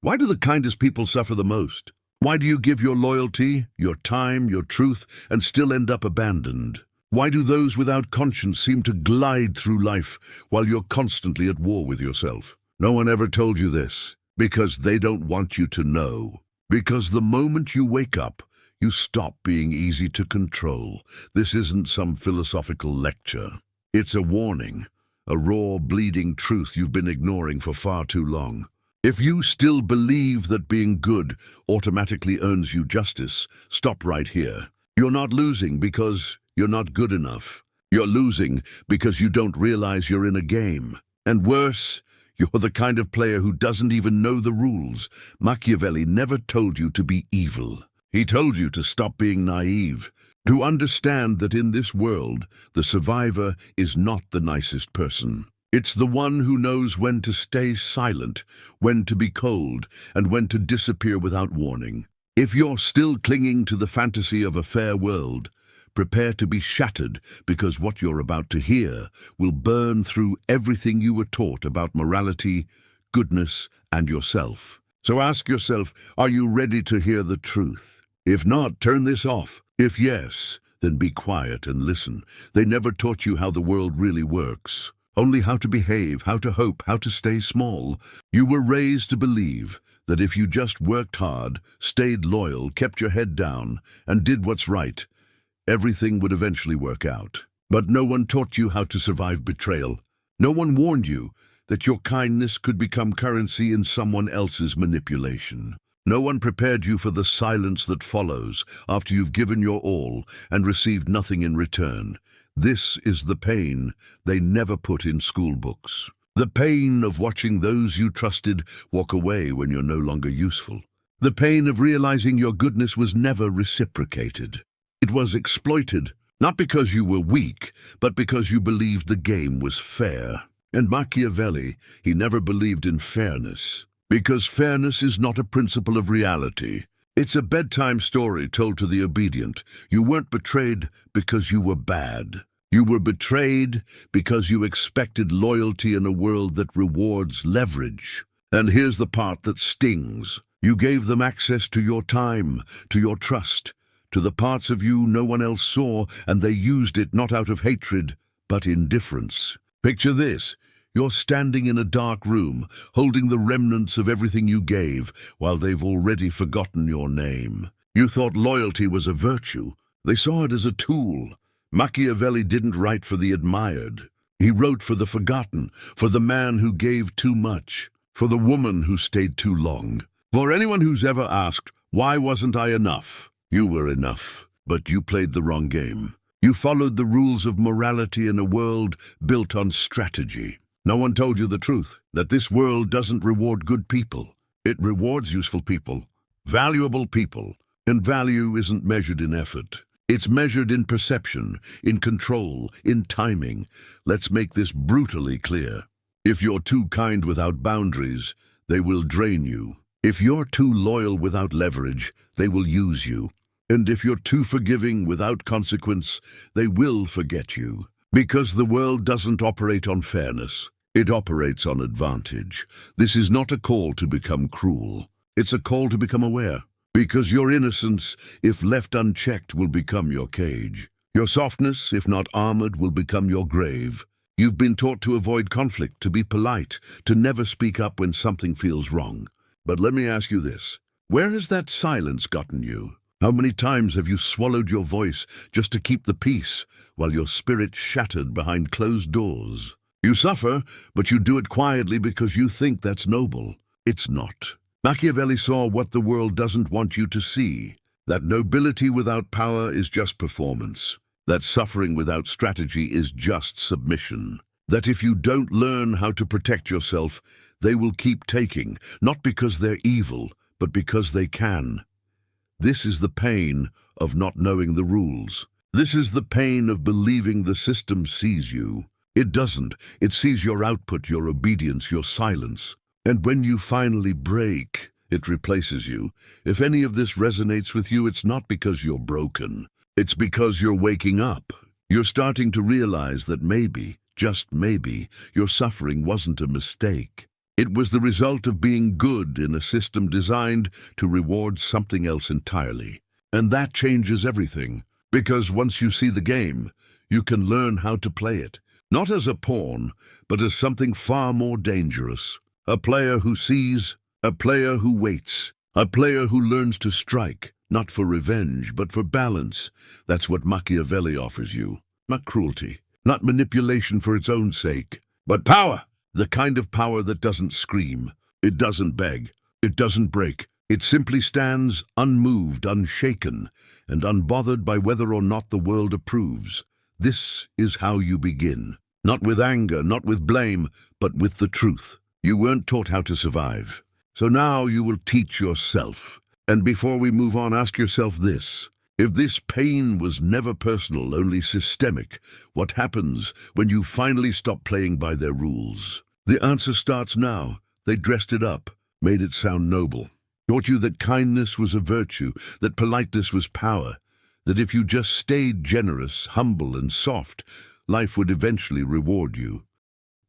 Why do the kindest people suffer the most? Why do you give your loyalty, your time, your truth, and still end up abandoned? Why do those without conscience seem to glide through life while you're constantly at war with yourself? No one ever told you this, because they don't want you to know. Because the moment you wake up, you stop being easy to control. This isn't some philosophical lecture. It's a warning, a raw, bleeding truth you've been ignoring for far too long. If you still believe that being good automatically earns you justice, stop right here. You're not losing because you're not good enough. You're losing because you don't realize you're in a game. And worse, you're the kind of player who doesn't even know the rules. Machiavelli never told you to be evil. He told you to stop being naive, to understand that in this world, the survivor is not the nicest person. It's the one who knows when to stay silent, when to be cold, and when to disappear without warning. If you're still clinging to the fantasy of a fair world, prepare to be shattered, because what you're about to hear will burn through everything you were taught about morality, goodness, and yourself. So ask yourself, are you ready to hear the truth? If not, turn this off. If yes, then be quiet and listen. They never taught you how the world really works. Only how to behave, how to hope, how to stay small. You were raised to believe that if you just worked hard, stayed loyal, kept your head down, and did what's right, everything would eventually work out. But no one taught you how to survive betrayal. No one warned you that your kindness could become currency in someone else's manipulation. No one prepared you for the silence that follows after you've given your all and received nothing in return. This is the pain they never put in school books. The pain of watching those you trusted walk away when you're no longer useful. The pain of realizing your goodness was never reciprocated. It was exploited, not because you were weak, but because you believed the game was fair. And Machiavelli, he never believed in fairness, because fairness is not a principle of reality. It's a bedtime story told to the obedient. You weren't betrayed because you were bad. You were betrayed because you expected loyalty in a world that rewards leverage. And here's the part that stings. You gave them access to your time, to your trust, to the parts of you no one else saw, and they used it not out of hatred, but indifference. Picture this. You're standing in a dark room, holding the remnants of everything you gave, while they've already forgotten your name. You thought loyalty was a virtue. They saw it as a tool. Machiavelli didn't write for the admired. He wrote for the forgotten, for the man who gave too much, for the woman who stayed too long. For anyone who's ever asked, why wasn't I enough? You were enough, but you played the wrong game. You followed the rules of morality in a world built on strategy. No one told you the truth, that this world doesn't reward good people. It rewards useful people, valuable people. And value isn't measured in effort. It's measured in perception, in control, in timing. Let's make this brutally clear. If you're too kind without boundaries, they will drain you. If you're too loyal without leverage, they will use you. And if you're too forgiving without consequence, they will forget you. Because the world doesn't operate on fairness. It operates on advantage. This is not a call to become cruel. It's a call to become aware. Because your innocence, if left unchecked, will become your cage. Your softness, if not armored, will become your grave. You've been taught to avoid conflict, to be polite, to never speak up when something feels wrong. But let me ask you this. Where has that silence gotten you? How many times have you swallowed your voice just to keep the peace, while your spirit shattered behind closed doors? You suffer, but you do it quietly because you think that's noble. It's not. Machiavelli saw what the world doesn't want you to see, that nobility without power is just performance, that suffering without strategy is just submission, that if you don't learn how to protect yourself, they will keep taking, not because they're evil, but because they can. This is the pain of not knowing the rules. This is the pain of believing the system sees you. It doesn't. It sees your output, your obedience, your silence. And when you finally break, it replaces you. If any of this resonates with you, it's not because you're broken. It's because you're waking up. You're starting to realize that maybe, just maybe, your suffering wasn't a mistake. It was the result of being good in a system designed to reward something else entirely. And that changes everything, because once you see the game, you can learn how to play it, not as a pawn, but as something far more dangerous. A player who sees, a player who waits, a player who learns to strike, not for revenge, but for balance. That's what Machiavelli offers you. Not cruelty, not manipulation for its own sake, but power. The kind of power that doesn't scream, it doesn't beg, it doesn't break. It simply stands unmoved, unshaken, and unbothered by whether or not the world approves. This is how you begin. Not with anger, not with blame, but with the truth. You weren't taught how to survive. So now you will teach yourself. And before we move on, ask yourself this. If this pain was never personal, only systemic, what happens when you finally stop playing by their rules? The answer starts now. They dressed it up, made it sound noble. Taught you that kindness was a virtue, that politeness was power, that if you just stayed generous, humble, and soft, life would eventually reward you.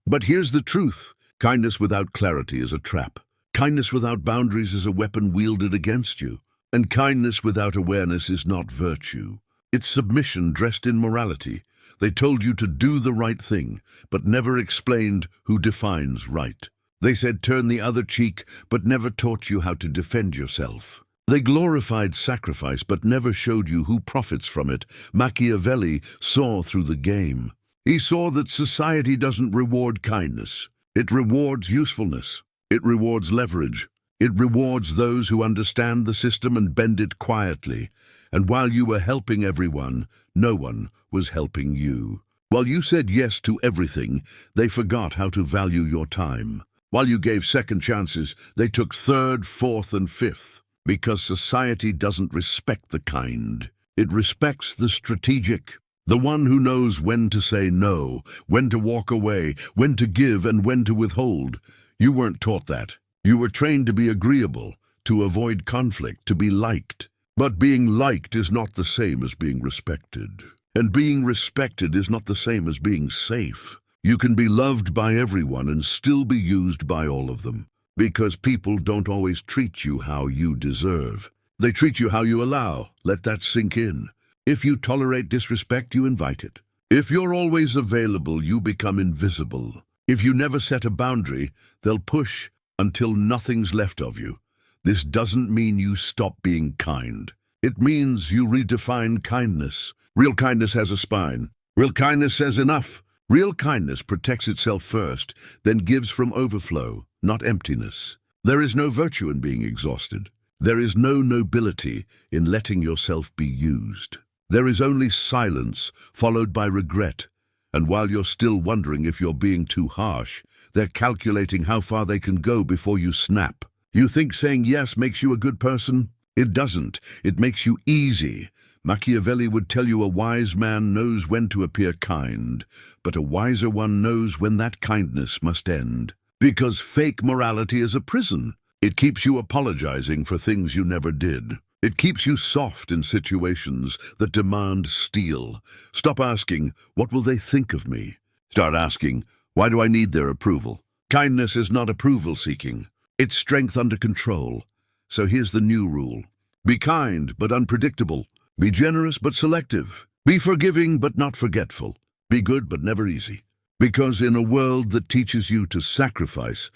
But here's the truth. Kindness without clarity is a trap. Kindness without boundaries is a weapon wielded against you. And kindness without awareness is not virtue. It's submission dressed in morality. They told you to do the right thing, but never explained who defines right. They said turn the other cheek, but never taught you how to defend yourself. They glorified sacrifice, but never showed you who profits from it. Machiavelli saw through the game. He saw that society doesn't reward kindness. It rewards usefulness. It rewards leverage. It rewards those who understand the system and bend it quietly. And while you were helping everyone, no one was helping you. While you said yes to everything, they forgot how to value your time. While you gave second chances, they took third, fourth, and fifth. Because society doesn't respect the kind. It respects the strategic. The one who knows when to say no, when to walk away, when to give, and when to withhold. You weren't taught that. You were trained to be agreeable, to avoid conflict, to be liked. But being liked is not the same as being respected. And being respected is not the same as being safe. You can be loved by everyone and still be used by all of them. Because people don't always treat you how you deserve. They treat you how you allow. Let that sink in. If you tolerate disrespect, you invite it. If you're always available, you become invisible. If you never set a boundary, they'll push until nothing's left of you. This doesn't mean you stop being kind. It means you redefine kindness. Real kindness has a spine. Real kindness says enough. Real kindness protects itself first, then gives from overflow, not emptiness. There is no virtue in being exhausted. There is no nobility in letting yourself be used. There is only silence followed by regret. And while you're still wondering if you're being too harsh, they're calculating how far they can go before you snap. You think saying yes makes you a good person? It doesn't. It makes you easy. Machiavelli would tell you a wise man knows when to appear kind, but a wiser one knows when that kindness must end. Because fake morality is a prison. It keeps you apologizing for things you never did. It keeps you soft in situations that demand steel. Stop asking, what will they think of me? Start asking, why do I need their approval? Kindness is not approval seeking. It's strength under control. So here's the new rule. Be kind but unpredictable. Be generous but selective. Be forgiving but not forgetful. Be good but never easy. Because in a world that teaches you to sacrifice,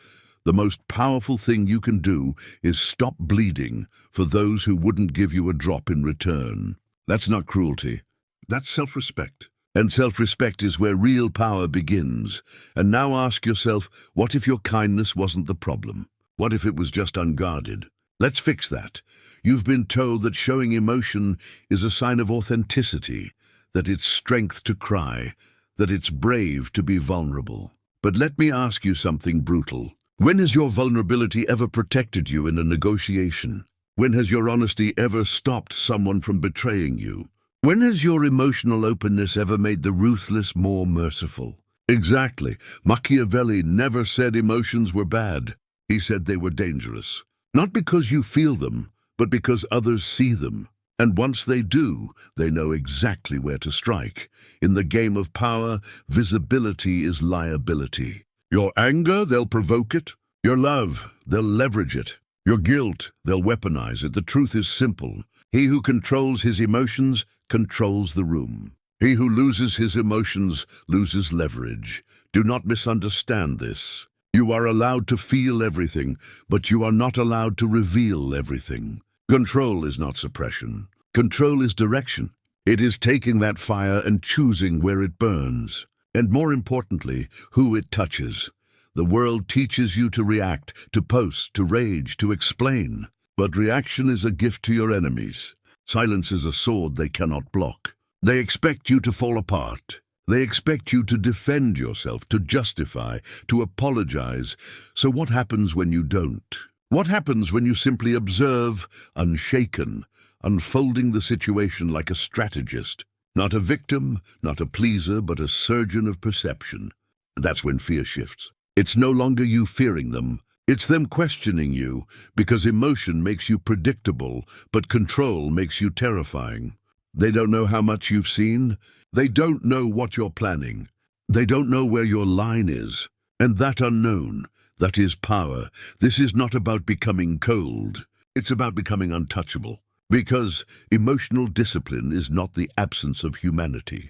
the most powerful thing you can do is stop bleeding for those who wouldn't give you a drop in return. That's not cruelty. That's self-respect. And self-respect is where real power begins. And now ask yourself, what if your kindness wasn't the problem? What if it was just unguarded? Let's fix that. You've been told that showing emotion is a sign of authenticity, that it's strength to cry, that it's brave to be vulnerable. But let me ask you something brutal. When has your vulnerability ever protected you in a negotiation? When has your honesty ever stopped someone from betraying you? When has your emotional openness ever made the ruthless more merciful? Exactly. Machiavelli never said emotions were bad. He said they were dangerous. Not because you feel them, but because others see them. And once they do, they know exactly where to strike. In the game of power, visibility is liability. Your anger, they'll provoke it. Your love, they'll leverage it. Your guilt, they'll weaponize it. The truth is simple. He who controls his emotions controls the room. He who loses his emotions loses leverage. Do not misunderstand this. You are allowed to feel everything, but you are not allowed to reveal everything. Control is not suppression. Control is direction. It is taking that fire and choosing where it burns. And more importantly, who it touches. The world teaches you to react, to post, to rage, to explain. But reaction is a gift to your enemies. Silence is a sword they cannot block. They expect you to fall apart. They expect you to defend yourself, to justify, to apologize. So what happens when you don't? What happens when you simply observe, unshaken, unfolding the situation like a strategist? Not a victim, not a pleaser, but a surgeon of perception. That's when fear shifts. It's no longer you fearing them. It's them questioning you, because emotion makes you predictable, but control makes you terrifying. They don't know how much you've seen. They don't know what you're planning. They don't know where your line is. And that unknown, that is power. This is not about becoming cold. It's about becoming untouchable. Because emotional discipline is not the absence of humanity.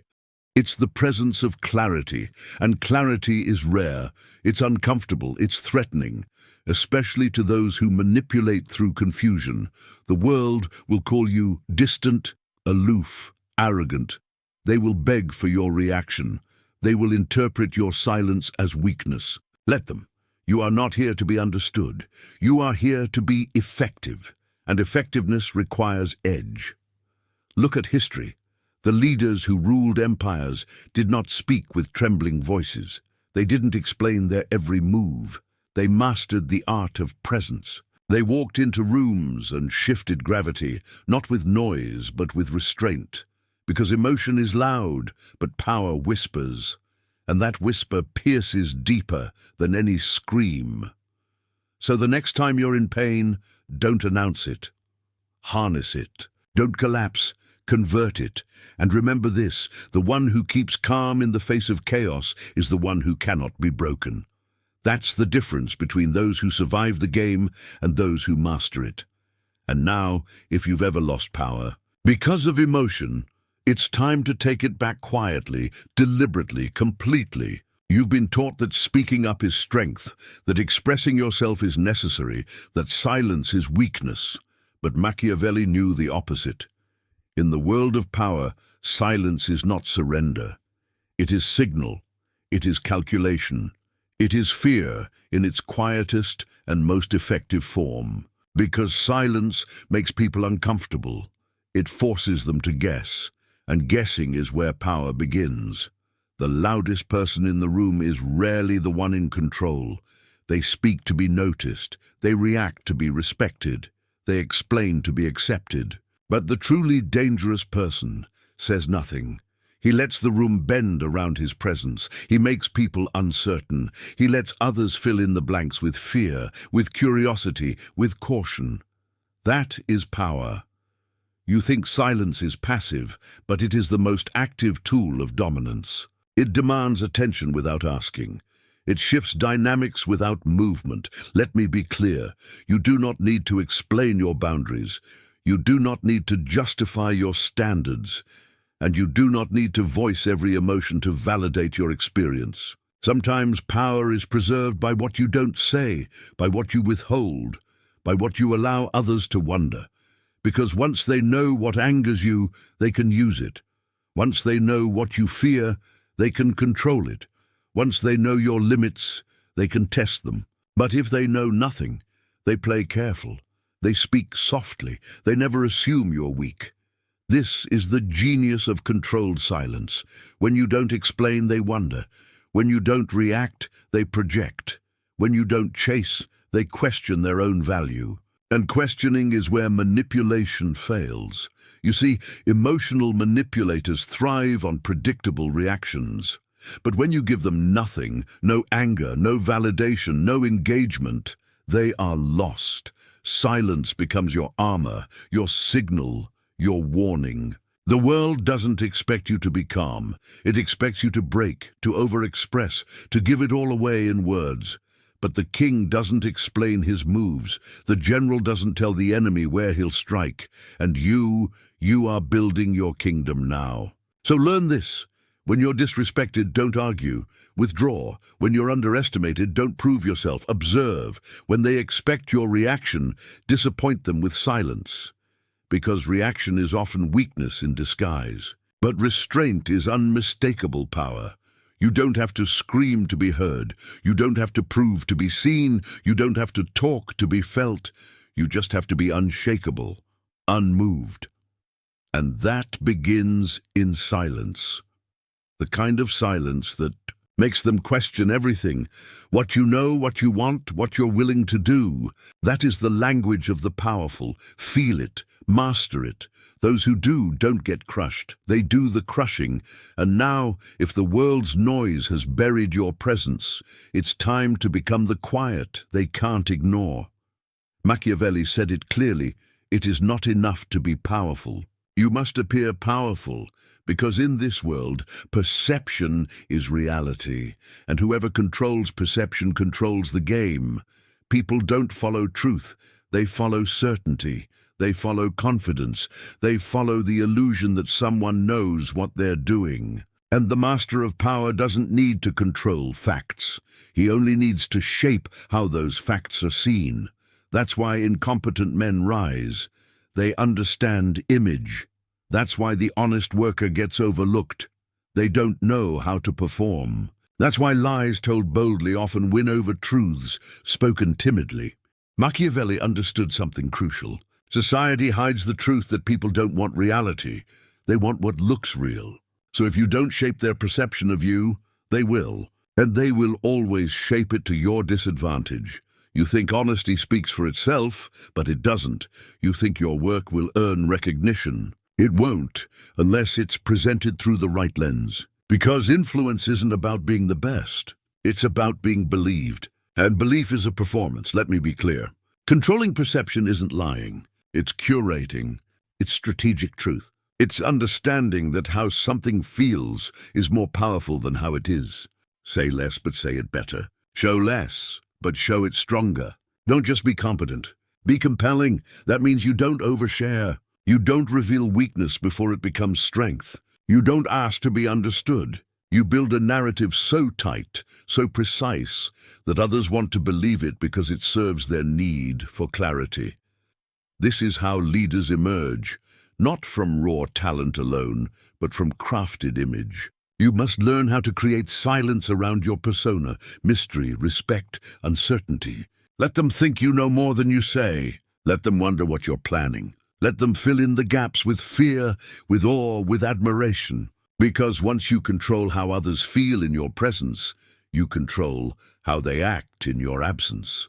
It's the presence of clarity, and clarity is rare. It's uncomfortable, it's threatening, especially to those who manipulate through confusion. The world will call you distant, aloof, arrogant. They will beg for your reaction. They will interpret your silence as weakness. Let them. You are not here to be understood. You are here to be effective, and effectiveness requires edge. Look at history. The leaders who ruled empires did not speak with trembling voices. They didn't explain their every move. They mastered the art of presence. They walked into rooms and shifted gravity, not with noise, but with restraint. Because emotion is loud, but power whispers. And that whisper pierces deeper than any scream. So the next time you're in pain, don't announce it. Harness it. Don't collapse. Convert it. And remember this, the one who keeps calm in the face of chaos is the one who cannot be broken. That's the difference between those who survive the game and those who master it. And now, if you've ever lost power, because of emotion, it's time to take it back quietly, deliberately, completely. You've been taught that speaking up is strength, that expressing yourself is necessary, that silence is weakness. But Machiavelli knew the opposite. In the world of power, silence is not surrender. It is signal. It is calculation. It is fear in its quietest and most effective form. Because silence makes people uncomfortable. It forces them to guess, and guessing is where power begins. The loudest person in the room is rarely the one in control. They speak to be noticed. They react to be respected. They explain to be accepted. But the truly dangerous person says nothing. He lets the room bend around his presence. He makes people uncertain. He lets others fill in the blanks with fear, with curiosity, with caution. That is power. You think silence is passive, but it is the most active tool of dominance. It demands attention without asking. It shifts dynamics without movement. Let me be clear. You do not need to explain your boundaries. You do not need to justify your standards. And you do not need to voice every emotion to validate your experience. Sometimes power is preserved by what you don't say, by what you withhold, by what you allow others to wonder. Because once they know what angers you, they can use it. Once they know what you fear, they can control it. Once they know your limits, they can test them. But if they know nothing, they play careful. They speak softly. They never assume you're weak. This is the genius of controlled silence. When you don't explain, they wonder. When you don't react, they project. When you don't chase, they question their own value. And questioning is where manipulation fails. You see, emotional manipulators thrive on predictable reactions. But when you give them nothing, no anger, no validation, no engagement, they are lost. Silence becomes your armor, your signal, your warning. The world doesn't expect you to be calm. It expects you to break, to overexpress, to give it all away in words. But the king doesn't explain his moves. The general doesn't tell the enemy where he'll strike. And you are building your kingdom now. So learn this. When you're disrespected, don't argue. Withdraw. When you're underestimated, don't prove yourself. Observe. When they expect your reaction, disappoint them with silence. Because reaction is often weakness in disguise. But restraint is unmistakable power. You don't have to scream to be heard. You don't have to prove to be seen. You don't have to talk to be felt. You just have to be unshakable, unmoved. And that begins in silence. The kind of silence that makes them question everything. What you know, what you want, what you're willing to do. That is the language of the powerful. Feel it, master it. Those who do don't get crushed. They do the crushing. And now, if the world's noise has buried your presence, it's time to become the quiet they can't ignore. Machiavelli said it clearly, it is not enough to be powerful. You must appear powerful, because in this world, perception is reality, and whoever controls perception controls the game. People don't follow truth, they follow certainty. They follow confidence. They follow the illusion that someone knows what they're doing. And the master of power doesn't need to control facts. He only needs to shape how those facts are seen. That's why incompetent men rise. They understand image. That's why the honest worker gets overlooked. They don't know how to perform. That's why lies told boldly often win over truths spoken timidly. Machiavelli understood something crucial. Society hides the truth that people don't want reality. They want what looks real. So if you don't shape their perception of you, they will. And they will always shape it to your disadvantage. You think honesty speaks for itself, but it doesn't. You think your work will earn recognition. It won't, unless it's presented through the right lens. Because influence isn't about being the best. It's about being believed. And belief is a performance, let me be clear. Controlling perception isn't lying. It's curating. It's strategic truth. It's understanding that how something feels is more powerful than how it is. Say less, but say it better. Show less, but show it stronger. Don't just be competent. Be compelling. That means you don't overshare. You don't reveal weakness before it becomes strength. You don't ask to be understood. You build a narrative so tight, so precise, that others want to believe it because it serves their need for clarity. This is how leaders emerge, not from raw talent alone, but from crafted image. You must learn how to create silence around your persona, mystery, respect, uncertainty. Let them think you know more than you say. Let them wonder what you're planning. Let them fill in the gaps with fear, with awe, with admiration. Because once you control how others feel in your presence, you control how they act in your absence.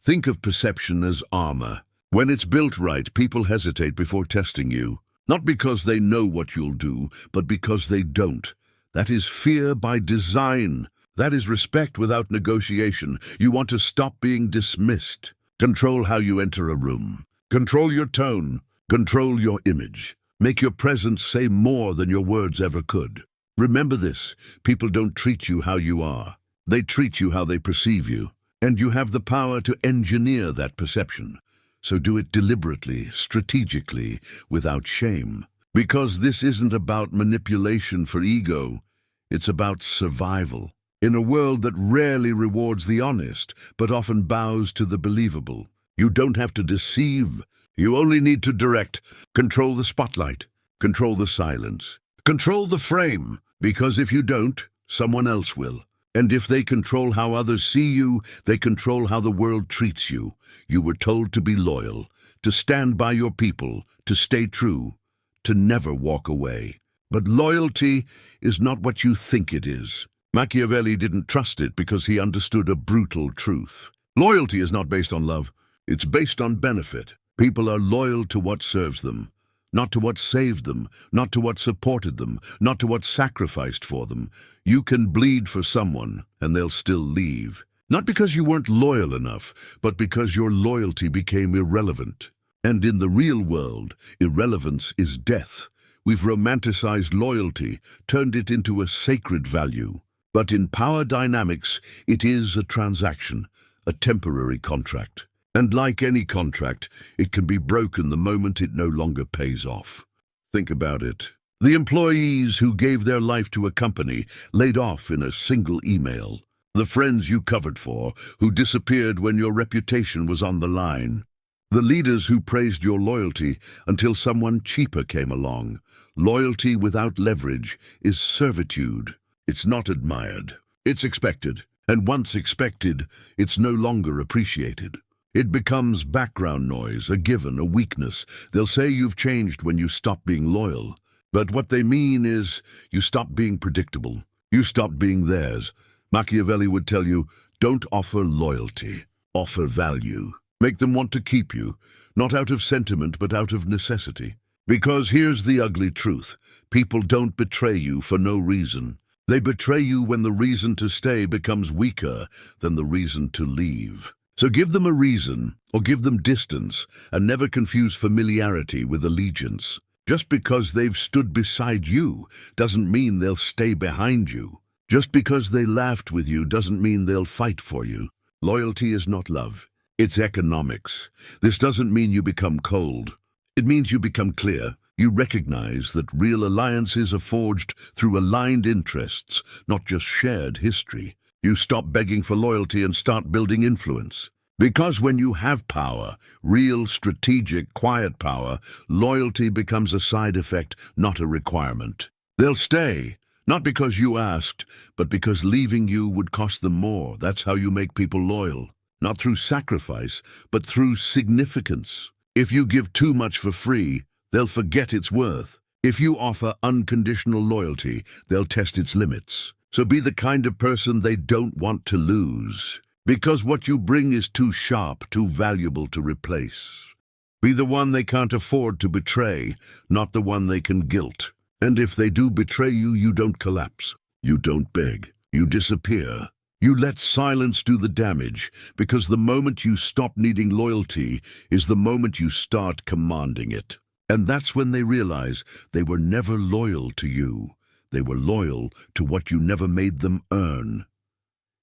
Think of perception as armor. When it's built right, people hesitate before testing you. Not because they know what you'll do, but because they don't. That is fear by design. That is respect without negotiation. You want to stop being dismissed. Control how you enter a room. Control your tone. Control your image. Make your presence say more than your words ever could. Remember this, people don't treat you how you are. They treat you how they perceive you. And you have the power to engineer that perception. So do it deliberately, strategically, without shame. Because this isn't about manipulation for ego. It's about survival. In a world that rarely rewards the honest, but often bows to the believable. You don't have to deceive. You only need to direct. Control the spotlight. Control the silence. Control the frame. Because if you don't, someone else will. And if they control how others see you, they control how the world treats you. You were told to be loyal, to stand by your people, to stay true, to never walk away. But loyalty is not what you think it is. Machiavelli didn't trust it because he understood a brutal truth. Loyalty is not based on love. It's based on benefit. People are loyal to what serves them. Not to what saved them, not to what supported them, not to what sacrificed for them. You can bleed for someone, and they'll still leave. Not because you weren't loyal enough, but because your loyalty became irrelevant. And in the real world, irrelevance is death. We've romanticized loyalty, turned it into a sacred value. But in power dynamics, it is a transaction, a temporary contract. And like any contract, it can be broken the moment it no longer pays off. Think about it. The employees who gave their life to a company, laid off in a single email. The friends you covered for, who disappeared when your reputation was on the line. The leaders who praised your loyalty until someone cheaper came along. Loyalty without leverage is servitude. It's not admired. It's expected. And once expected, it's no longer appreciated. It becomes background noise, a given, a weakness. They'll say you've changed when you stop being loyal. But what they mean is you stop being predictable. You stop being theirs. Machiavelli would tell you, don't offer loyalty, offer value. Make them want to keep you, not out of sentiment but out of necessity. Because here's the ugly truth. People don't betray you for no reason. They betray you when the reason to stay becomes weaker than the reason to leave. So give them a reason, or give them distance, and never confuse familiarity with allegiance. Just because they've stood beside you doesn't mean they'll stay behind you. Just because they laughed with you doesn't mean they'll fight for you. Loyalty is not love. It's economics. This doesn't mean you become cold. It means you become clear. You recognize that real alliances are forged through aligned interests, not just shared history. You stop begging for loyalty and start building influence. Because when you have power, real, strategic, quiet power, loyalty becomes a side effect, not a requirement. They'll stay, not because you asked, but because leaving you would cost them more. That's how you make people loyal. Not through sacrifice, but through significance. If you give too much for free, they'll forget its worth. If you offer unconditional loyalty, they'll test its limits. So be the kind of person they don't want to lose. Because what you bring is too sharp, too valuable to replace. Be the one they can't afford to betray, not the one they can guilt. And if they do betray you, you don't collapse. You don't beg. You disappear. You let silence do the damage, because the moment you stop needing loyalty is the moment you start commanding it. And that's when they realize they were never loyal to you. They were loyal to what you never made them earn.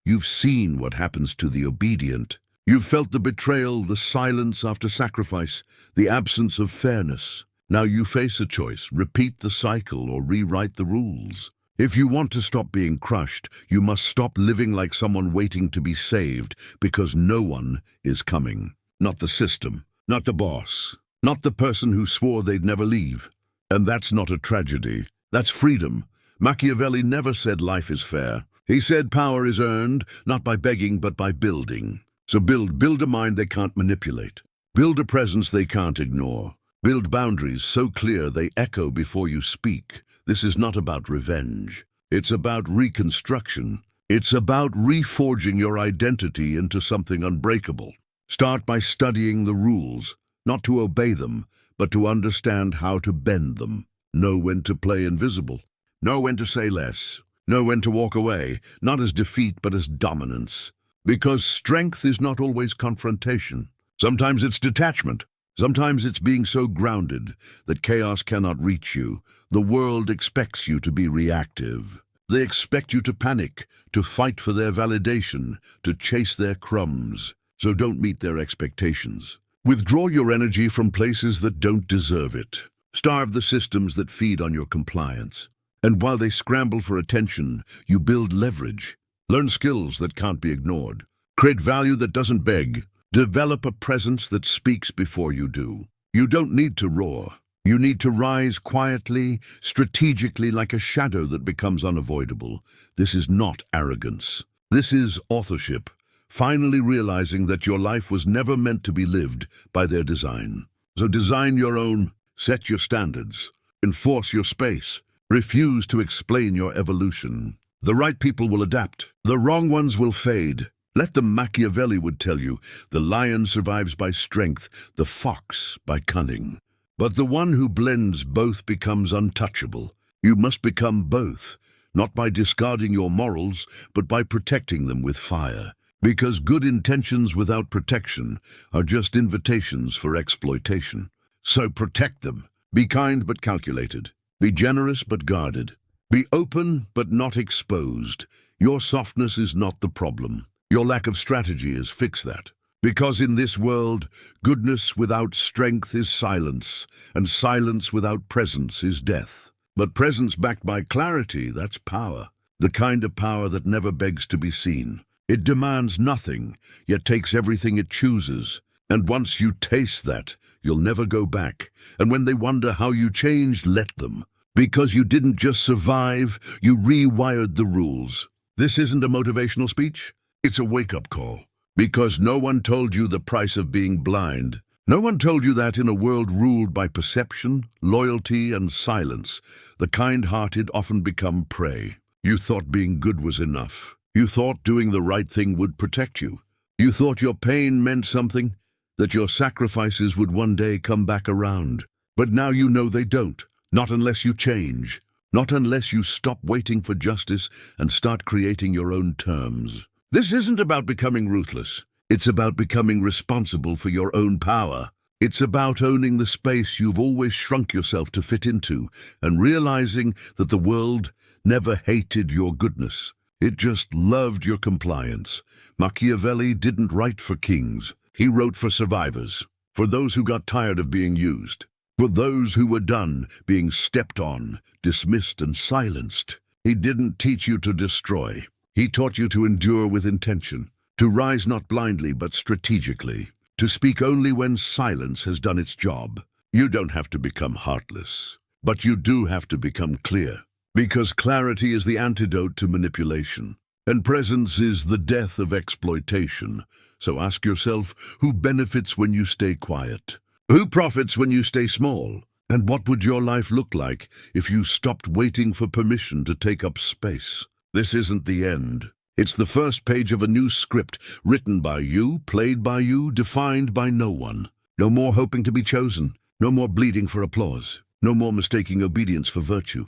You've seen what happens to the obedient. You've felt the betrayal, the silence after sacrifice, the absence of fairness. Now you face a choice: repeat the cycle or rewrite the rules. If you want to stop being crushed, you must stop living like someone waiting to be saved, because no one is coming. Not the system, not the boss, not the person who swore they'd never leave. And that's not a tragedy. That's freedom. Machiavelli never said life is fair. He said power is earned, not by begging, but by building. So build a mind they can't manipulate. Build a presence they can't ignore. Build boundaries so clear they echo before you speak. This is not about revenge. It's about reconstruction. It's about reforging your identity into something unbreakable. Start by studying the rules, not to obey them, but to understand how to bend them. Know when to play invisible. Know when to say less. Know when to walk away, not as defeat but as dominance. Because strength is not always confrontation. Sometimes it's detachment. Sometimes it's being so grounded that chaos cannot reach you. The world expects you to be reactive. They expect you to panic, to fight for their validation, to chase their crumbs. So don't meet their expectations. Withdraw your energy from places that don't deserve it. Starve the systems that feed on your compliance. And while they scramble for attention, you build leverage. Learn skills that can't be ignored. Create value that doesn't beg. Develop a presence that speaks before you do. You don't need to roar. You need to rise quietly, strategically, like a shadow that becomes unavoidable. This is not arrogance. This is authorship. Finally realizing that your life was never meant to be lived by their design. So design your own. Set your standards. Enforce your space. Refuse to explain your evolution. The right people will adapt. The wrong ones will fade. Let the Machiavelli would tell you, the lion survives by strength, the fox by cunning. But the one who blends both becomes untouchable. You must become both, not by discarding your morals, but by protecting them with fire. Because good intentions without protection are just invitations for exploitation. So protect them. Be kind but calculated. Be generous but guarded. Be open but not exposed. Your softness is not the problem. Your lack of strategy is fix that. Because in this world, goodness without strength is silence, and silence without presence is death. But presence backed by clarity, that's power. The kind of power that never begs to be seen. It demands nothing, yet takes everything it chooses. And once you taste that, you'll never go back. And when they wonder how you changed, let them. Because you didn't just survive, you rewired the rules. This isn't a motivational speech. It's a wake-up call. Because no one told you the price of being blind. No one told you that in a world ruled by perception, loyalty, and silence, the kind-hearted often become prey. You thought being good was enough. You thought doing the right thing would protect you. You thought your pain meant something, that your sacrifices would one day come back around. But now you know they don't. Not unless you change. Not unless you stop waiting for justice and start creating your own terms. This isn't about becoming ruthless. It's about becoming responsible for your own power. It's about owning the space you've always shrunk yourself to fit into and realizing that the world never hated your goodness. It just loved your compliance. Machiavelli didn't write for kings. He wrote for survivors, for those who got tired of being used, for those who were done being stepped on, dismissed and silenced. He didn't teach you to destroy. He taught you to endure with intention, to rise not blindly but strategically, to speak only when silence has done its job. You don't have to become heartless, but you do have to become clear, because clarity is the antidote to manipulation, and presence is the death of exploitation. So ask yourself, who benefits when you stay quiet? Who profits when you stay small? And what would your life look like if you stopped waiting for permission to take up space? This isn't the end. It's the first page of a new script, written by you, played by you, defined by no one. No more hoping to be chosen. No more bleeding for applause. No more mistaking obedience for virtue.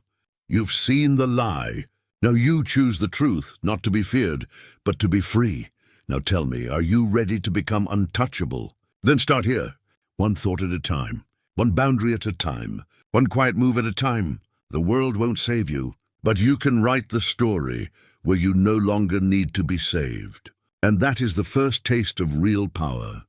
You've seen the lie. Now you choose the truth, not to be feared, but to be free. Now tell me, are you ready to become untouchable? Then start here. One thought at a time. One boundary at a time. One quiet move at a time. The world won't save you. But you can write the story where you no longer need to be saved. And that is the first taste of real power.